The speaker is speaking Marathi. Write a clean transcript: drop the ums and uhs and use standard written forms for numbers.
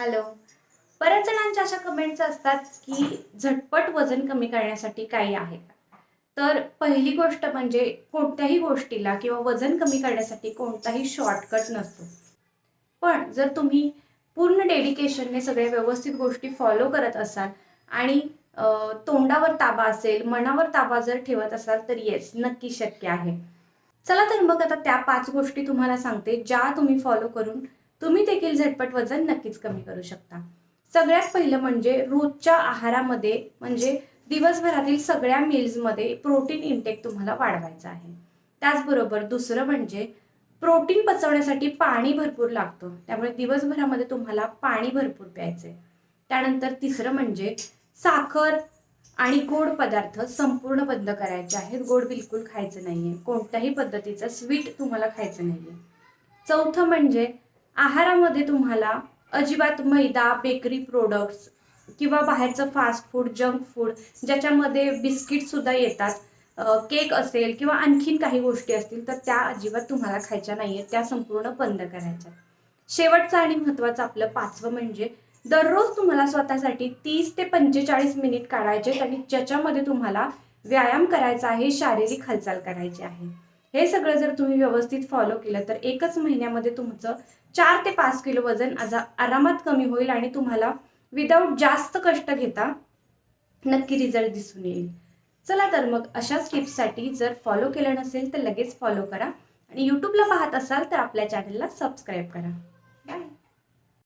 हॅलो. बऱ्याच जणांच्या अशा कमेंट्स असतात, की झटपट वजन कमी करण्यासाठी काही आहे का? तर पहिली गोष्ट म्हणजे कोणत्याही गोष्टीला किंवा वजन कमी करण्यासाठी कोणताही शॉर्टकट नसतो. पण जर तुम्ही पूर्ण डेडिकेशनने सगळे व्यवस्थित गोष्टी फॉलो करत असाल आणि तोंडावर ताबा असेल, मनावर ताबा जर ठेवत असाल, तर येस, नक्की शक्य आहे. चला तर मग आता त्या 5 गोष्टी तुम्हाला सांगते, ज्या तुम्ही फॉलो करून तुम्ही देखील झटपट वजन नक्कीच कमी करू शकता. सगळ्यात पहिलं म्हणजे रोजच्या आहारामध्ये म्हणजे दिवसभरातील सगळ्या मील्समध्ये प्रोटीन इंटेक तुम्हाला वाढवायचा आहे. त्याचबरोबर दुसरं म्हणजे प्रोटीन पचवण्यासाठी पाणी भरपूर लागतं. त्यामुळे दिवसभरामध्ये तुम्हाला पाणी भरपूर प्यायचंय. त्यानंतर तिसरं म्हणजे साखर आणि गोड पदार्थ संपूर्ण बंद करायचे आहेत. गोड बिलकुल खायचं नाहीये. कोणत्याही पद्धतीचं स्वीट तुम्हाला खायचं नाहीये. चौथं म्हणजे आहारामध्ये तुम्हाला अजिबात मैदा, बेकरी प्रोडक्ट्स किंवा बाहेरचं फास्ट फूड, जंक फूड ज्याच्यामध्ये बिस्किट सुद्धा येतात, केक असेल किंवा आणखीन काही गोष्टी असतील, तर त्या अजिबात तुम्हाला खायच्या नाहीयेत. त्या संपूर्ण बंद करायच्या. शेवटचं आणि महत्त्वाचं आपलं 5वं म्हणजे दररोज तुम्हाला स्वतःसाठी 30 ते 45 मिनिट काढायचे आणि ज्याच्यामध्ये तुम्हाला व्यायाम करायचा आहे, शारीरिक हालचाल करायची आहे. हे सगळं जर तुम्ही व्यवस्थित फॉलो केलं तर एकच महिन्यामध्ये तुमचं 4 ते 5 किलो वजन आरामात कमी होईल आणि तुम्हाला विदाऊट जास्त कष्ट घेता नक्की रिझल्ट दिसून येईल. चला तर मग अशाच टिप्ससाठी जर फॉलो केलं नसेल तर लगेच फॉलो करा आणि YouTubeला पाहत असाल तर आपल्या चॅनलला सबस्क्राईब करा. बाय.